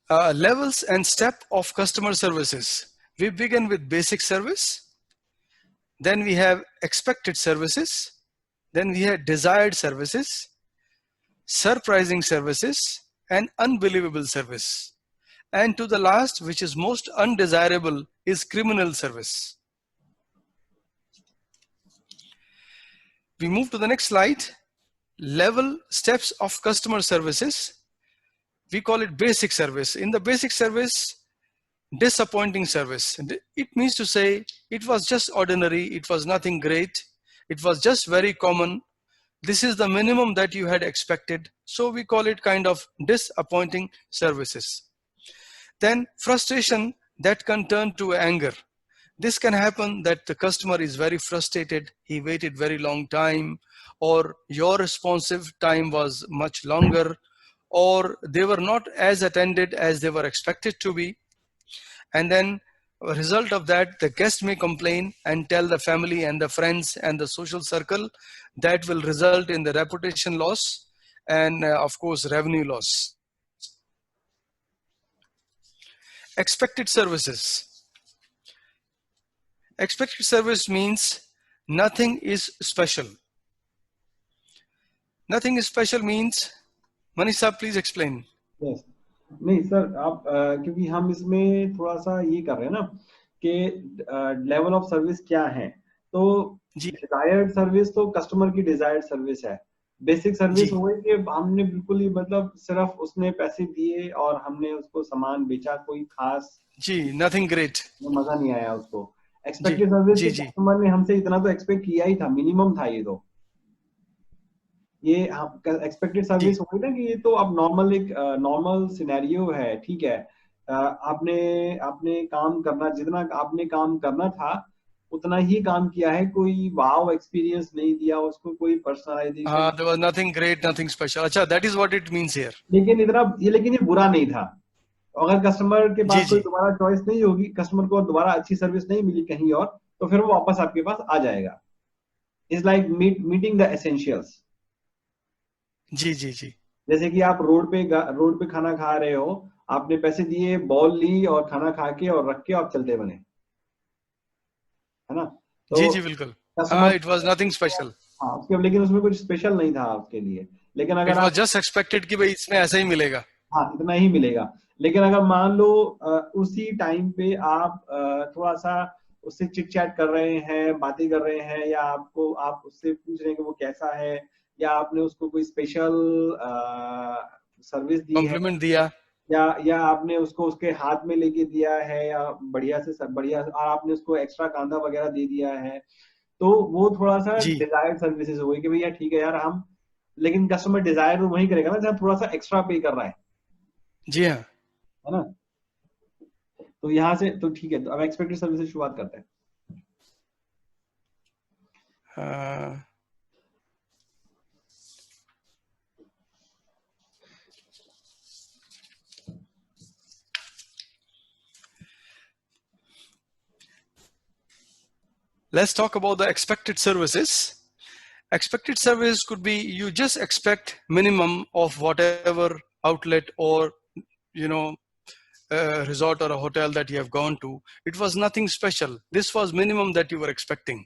Levels and step of customer services. We begin with basic service, then we have expected services, then we have desired services, surprising services, and unbelievable service. And to the last, which is most undesirable, is criminal service. We move to the next slide. Level steps of customer services. We call it basic service. In the basic service, disappointing service. It means to say it was just ordinary, it was nothing great, it was just very common. This is the minimum that you had expected. So we call it kind of disappointing services. Then frustration that can turn to anger. This can happen that the customer is very frustrated, he waited very long time, or your responsive time was much longer, or they were not as attended as they were expected to be. And then a result of that, the guest may complain and tell the family and the friends and the social circle. That will result in the reputation loss and of course revenue loss. Expected services. Expected service means nothing is special. Nothing is special means, Manish, please explain. Yes. नहीं sir आप क्योंकि हम इसमें थोड़ा सा ये कर रहे हैं ना कि लेवल ऑफ सर्विस क्या है, तो डिजायर्ड सर्विस तो कस्टमर की डिजायर्ड सर्विस है, बेसिक सर्विस वो है कि हमने बिल्कुल ही मतलब सिर्फ उसने पैसे दिए और हमने उसको सामान बेचा, कोई खास नथिंग ग्रेट, मजा नहीं आया उसको। एक्सपेक्टेड सर्विस कस्टमर ने हमसे इतना तो एक्सपेक्ट किया ही था, मिनिमम था ये, तो ये एक्सपेक्टेड सर्विस होगी ना कि ये तो अब नॉर्मल एक नॉर्मल सिनेरियो है, ठीक है, आपने काम करना, जितना आपने काम करना था उतना ही काम किया है, कोई वाव एक्सपीरियंस नहीं दिया उसको, कोई personalisation, there was nothing great, nothing special. अच्छा, that is what it means here. लेकिन ये बुरा नहीं था। अगर कस्टमर के पास कोई दोबारा चॉइस नहीं होगी, कस्टमर को दोबारा अच्छी सर्विस नहीं मिली कहीं और, तो फिर वो वापस आपके पास आ जाएगा। It's like meeting the essentials. जी, जैसे कि आप रोड पे खाना खा रहे हो, आपने पैसे दिए, बॉल ली और खाना खा के और रख के आप चलते बने, है ना? तो जी बिल्कुल। It was nothing special. हाँ, उसके लेकिन उसमें कुछ स्पेशल नहीं था आपके लिए, लेकिन अगर आप जस्ट एक्सपेक्टेड कि भाई इसमें ऐसा ही मिलेगा, हाँ इतना ही मिलेगा। लेकिन अगर मान लो उसी टाइम पे आप थोड़ा सा उससे चिट चैट कर रहे हैं, बातें कर रहे हैं, या आप उससे पूछ रहे हैं कि वो कैसा है, या आपने उसको कोई स्पेशल सर्विस दी, कॉम्प्लीमेंट दिया, या आपने उसको उसके हाथ में लेके दिया है, या बढ़िया और आपने उसको एक्स्ट्रा कांदा वगैरह दे दिया है, तो वो थोड़ा सा डिजायर्ड सर्विसेज हो गई कि भैया ठीक है यार हम, लेकिन कस्टमर डिजायर तो वही करेगा ना जहाँ थोड़ा सा एक्स्ट्रा पे कर रहा है। जी हाँ, है ना? तो यहाँ से तो ठीक है, तो अब एक्सपेक्टेड सर्विस से शुरुआत करते हैं। Let's talk about the expected services. Expected service could be you just expect minimum of whatever outlet or resort or a hotel that you have gone to. It was nothing special. This was minimum that you were expecting.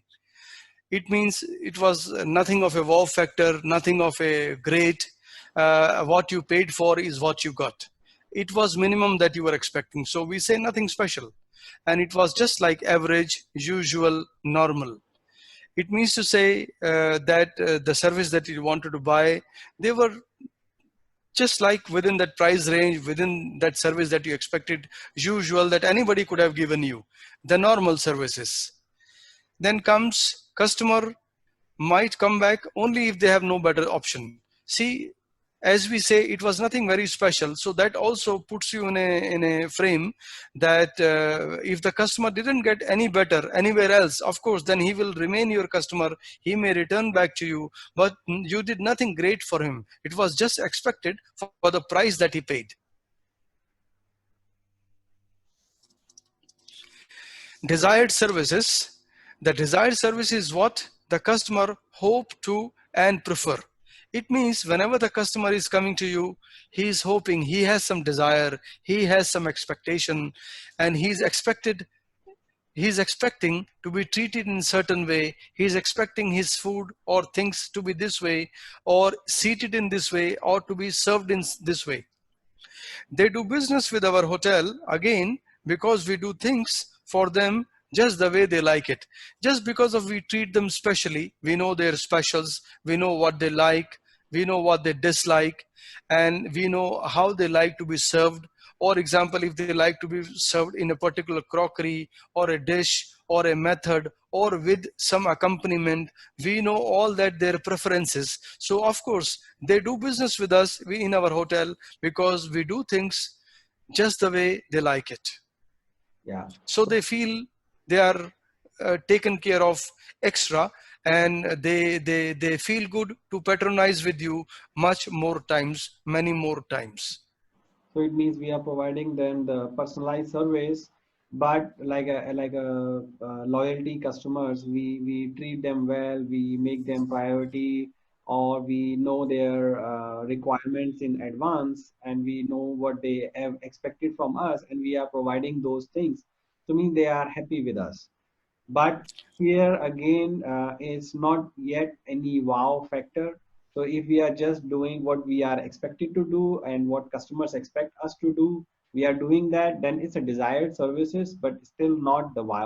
It means it was nothing of a wow factor, nothing of a great. What you paid for is what you got. It was minimum that you were expecting. So we say nothing special. And it was just like average, usual, normal. It means to say that the service that you wanted to buy, they were just like within that price range, within that service that you expected, usual, that anybody could have given you, the normal services. Then comes customer might come back only if they have no better option. See, as we say, it was nothing very special. So that also puts you in a frame that if the customer didn't get any better anywhere else, of course, then he will remain your customer. He may return back to you, but you did nothing great for him. It was just expected for the price that he paid. Desired services. The desired service is what the customer hope to and prefer. It means whenever the customer is coming to you, he is hoping, he has some desire, he has some expectation, and he's expecting to be treated in a certain way. He's expecting his food or things to be this way, or seated in this way, or to be served in this way. They do business with our hotel again because we do things for them just the way they like it. Just because of we treat them specially, we know their specials, we know what they like, we know what they dislike, and we know how they like to be served. Or example, if they like to be served in a particular crockery or a dish or a method or with some accompaniment, we know all that their preferences. So of course they do business with us in our hotel because we do things just the way they like it. Yeah. So they feel they are taken care of extra, and they feel good to patronize with you much more times, many more times. So it means we are providing them the personalized service, but like a loyalty customers, we treat them well, we make them priority, or we know their requirements in advance, and we know what they have expected from us, and we are providing those things. To me, they are happy with us. But here again, it's not yet any wow factor. So if we are just doing what we are expected to do and what customers expect us to do, we are doing that, then it's a desired services, but still not the wow